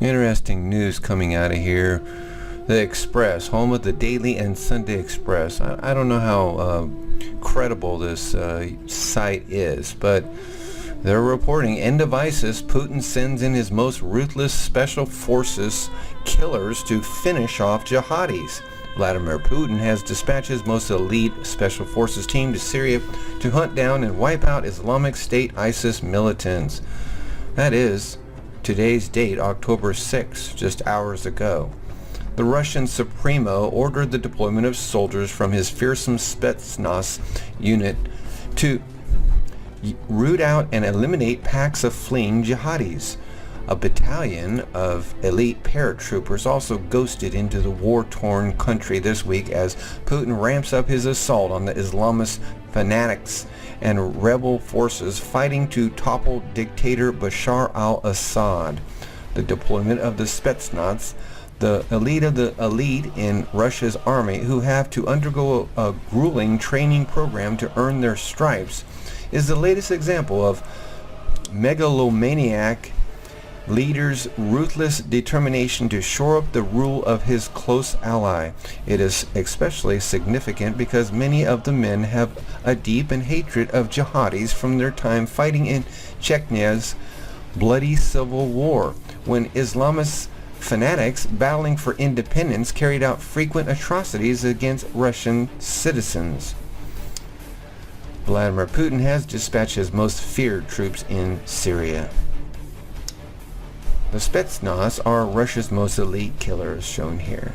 Interesting news coming out of here. The Express, home of the Daily and Sunday Express. I don't know how credible this site is, but they're reporting end of ISIS. Putin sends in his most ruthless special forces killers to finish off jihadis. Vladimir Putin has dispatched his most elite special forces team to Syria to hunt down and wipe out Islamic State ISIS militants. That is today's date, October 6, just hours ago. The Russian Supremo ordered the deployment of soldiers from his fearsome Spetsnaz unit to root out and eliminate packs of fleeing jihadis. A battalion of elite paratroopers also ghosted into the war-torn country this week as Putin ramps up his assault on the Islamist fanatics and rebel forces fighting to topple dictator Bashar al-Assad. The deployment of the Spetsnaz, the elite of the elite in Russia's army who have to undergo a grueling training program to earn their stripes, is the latest example of megalomaniac leader's ruthless determination to shore up the rule of his close ally. It is especially significant because many of the men have a deep hatred of jihadis from their time fighting in Chechnya's bloody civil war, when Islamist fanatics battling for independence carried out frequent atrocities against Russian citizens. Vladimir Putin has dispatched his most feared troops in Syria. The Spetsnaz are Russia's most elite killers, shown here.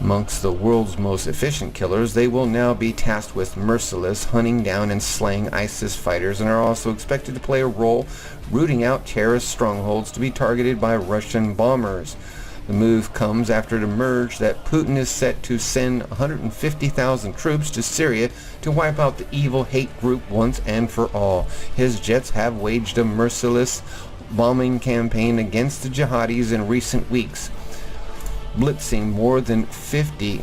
Amongst the world's most efficient killers, they will now be tasked with merciless hunting down and slaying ISIS fighters, and are also expected to play a role rooting out terrorist strongholds to be targeted by Russian bombers. The move comes after it emerged that Putin is set to send 150,000 troops to Syria to wipe out the evil hate group once and for all. His jets have waged a merciless bombing campaign against the jihadis in recent weeks, blitzing more than 50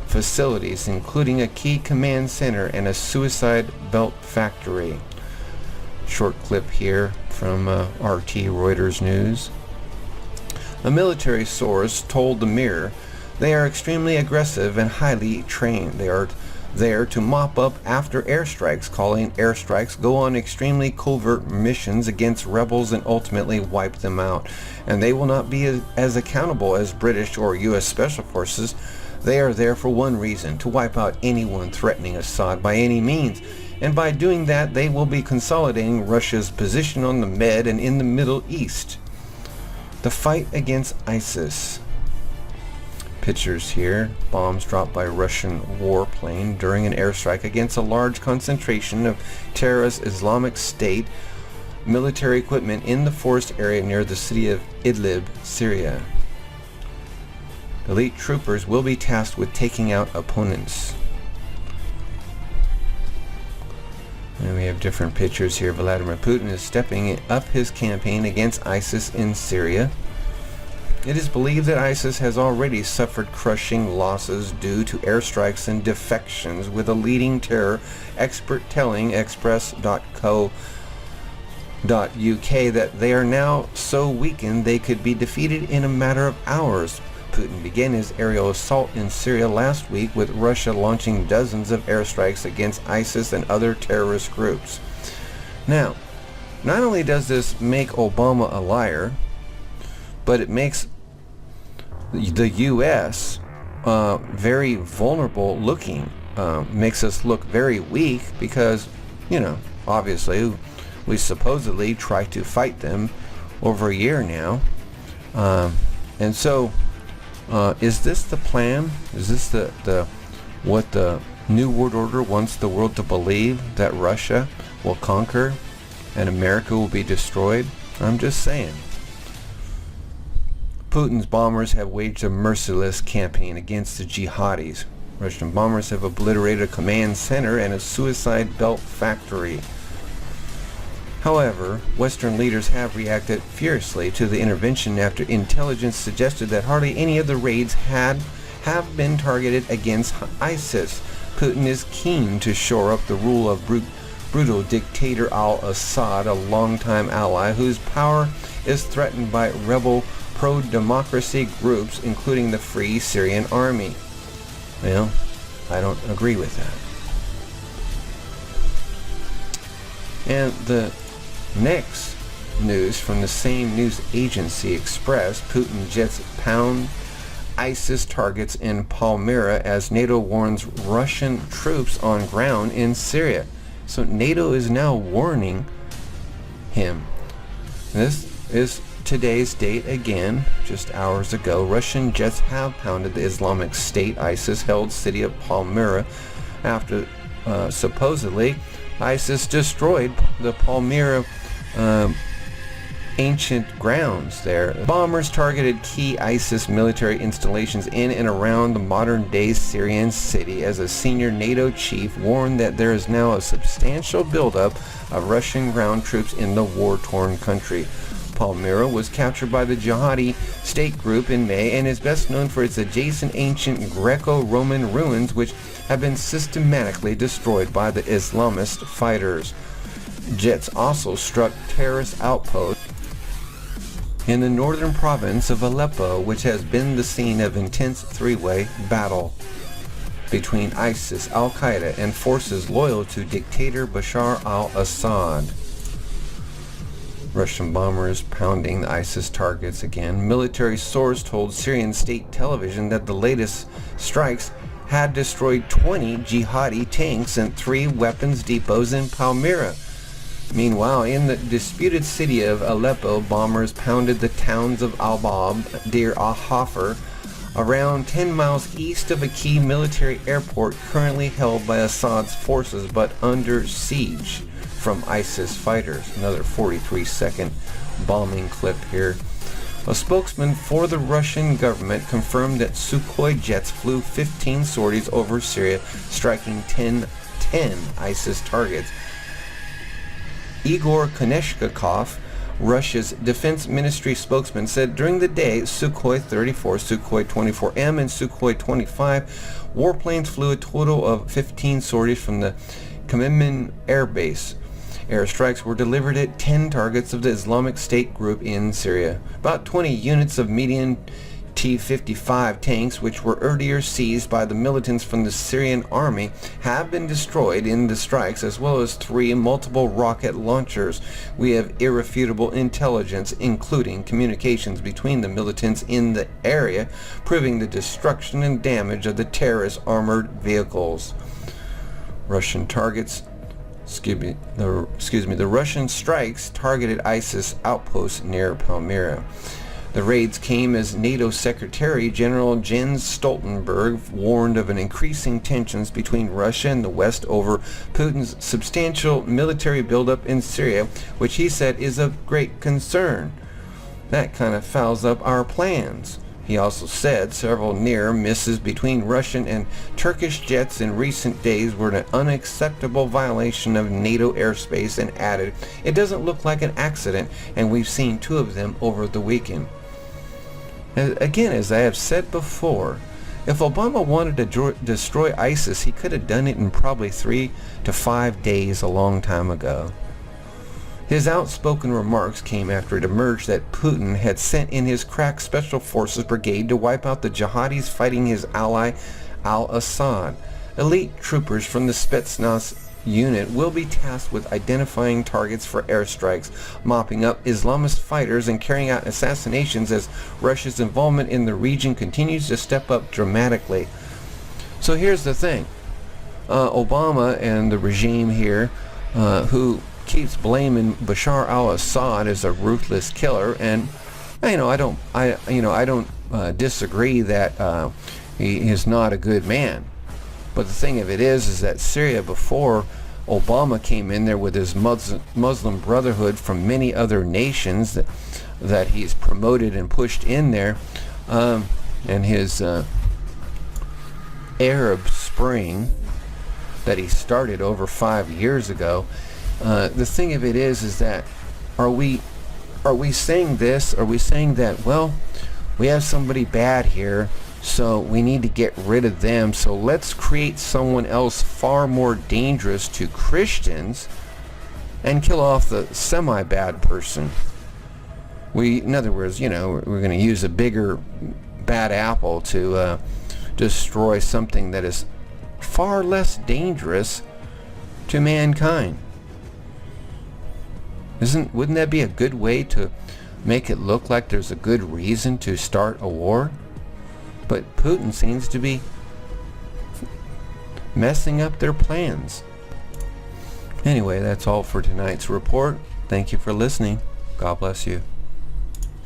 facilities, including a key command center and a suicide belt factory. Short clip here from RT Reuters News. A military source told the Mirror they are extremely aggressive and highly trained. They are there to mop up after airstrikes, calling airstrikes go on extremely covert missions against rebels and ultimately wipe them out. And they will not be as accountable as British or U.S. Special Forces. They are there for one reason: to wipe out anyone threatening Assad by any means. And by doing that, they will be consolidating Russia's position on the Med and in the Middle East. The fight against ISIS. Pictures here. Bombs dropped by a Russian warplane during an airstrike against a large concentration of terrorist Islamic State military equipment in the forest area near the city of Idlib, Syria. Elite troopers will be tasked with taking out opponents. And we have different pictures here. Vladimir Putin is stepping up his campaign against ISIS in Syria. It is believed that ISIS has already suffered crushing losses due to airstrikes and defections, with a leading terror expert telling Express.co.uk that they are now so weakened they could be defeated in a matter of hours. Putin began his aerial assault in Syria last week, with Russia launching dozens of airstrikes against ISIS and other terrorist groups. Now, not only does this make Obama a liar, but it makes the U.S. Very vulnerable looking. Makes us look very weak because, obviously we supposedly try to fight them over a year now. And so, is this the plan? Is this the what the New World Order wants the world to believe, that Russia will conquer and America will be destroyed? I'm just saying. Putin's bombers have waged a merciless campaign against the jihadis. Russian bombers have obliterated a command center and a suicide belt factory. However, Western leaders have reacted furiously to the intervention after intelligence suggested that hardly any of the raids have been targeted against ISIS. Putin is keen to shore up the rule of brutal dictator al-Assad, a longtime ally whose power is threatened by rebel pro-democracy groups, including the Free Syrian Army. Well, I don't agree with that. And the next news from the same news agency expressed, Putin jets pound ISIS targets in Palmyra as NATO warns Russian troops on ground in Syria. So NATO is now warning him. This is today's date again, just hours ago. Russian jets have pounded the Islamic State ISIS-held city of Palmyra after supposedly ISIS destroyed the Palmyra ancient grounds there. Bombers targeted key ISIS military installations in and around the modern-day Syrian city as a senior NATO chief warned that there is now a substantial buildup of Russian ground troops in the war-torn country. Palmyra was captured by the jihadi state group in May and is best known for its adjacent ancient Greco-Roman ruins, which have been systematically destroyed by the Islamist fighters. Jets also struck terrorist outposts in the northern province of Aleppo, which has been the scene of intense three-way battle between ISIS, Al-Qaeda, and forces loyal to dictator Bashar al-Assad. Russian bombers pounding the ISIS targets again. Military source told Syrian state television that the latest strikes had destroyed 20 jihadi tanks and 3 weapons depots in Palmyra. Meanwhile, in the disputed city of Aleppo, bombers pounded the towns of Al-Bab, Deir al-Hafer, around 10 miles east of a key military airport currently held by Assad's forces but under siege from ISIS fighters. Another 43-second bombing clip here. A spokesman for the Russian government confirmed that Sukhoi jets flew 15 sorties over Syria, striking 10 ISIS targets. Igor Koneshnikov, Russia's defense ministry spokesman, said during the day Sukhoi 34, Sukhoi 24M, and Sukhoi 25 warplanes flew a total of 15 sorties from the Khmeimim air base. Airstrikes were delivered at 10 targets of the Islamic State group in Syria. About 20 units of medium T-55 tanks, which were earlier seized by the militants from the Syrian army, have been destroyed in the strikes, as well as 3 multiple rocket launchers. We have irrefutable intelligence, including communications between the militants in the area, proving the destruction and damage of the terrorist armored vehicles. Russian targets the Russian strikes targeted ISIS outposts near Palmyra. The raids came as NATO Secretary General Jens Stoltenberg warned of an increasing tensions between Russia and the West over Putin's substantial military buildup in Syria, which he said is of great concern. That kind of fouls up our plans. He also said several near misses between Russian and Turkish jets in recent days were an unacceptable violation of NATO airspace, and added, "It doesn't look like an accident, and we've seen 2 of them over the weekend." Again, as I have said before, if Obama wanted to destroy ISIS, he could have done it in probably 3 to 5 days a long time ago. His outspoken remarks came after it emerged that Putin had sent in his crack Special Forces brigade to wipe out the jihadis fighting his ally al-Assad. Elite troopers from the Spetsnaz unit will be tasked with identifying targets for airstrikes, mopping up Islamist fighters, and carrying out assassinations as Russia's involvement in the region continues to step up dramatically. So here's the thing. Obama and the regime here, who keeps blaming Bashar al-Assad as a ruthless killer, and I don't disagree that he is not a good man. But the thing of it is that Syria, before Obama came in there with his Muslim Brotherhood from many other nations that he's promoted and pushed in there, and his Arab Spring that he started over 5 years ago. The thing of it is that are we saying this? Are we saying that, well, we have somebody bad here, so we need to get rid of them, so let's create someone else far more dangerous to Christians and kill off the semi-bad person? In other words, we're going to use a bigger bad apple to destroy something that is far less dangerous to mankind. Wouldn't that be a good way to make it look like there's a good reason to start a war? But Putin seems to be messing up their plans. Anyway, that's all for tonight's report. Thank you for listening. God bless you.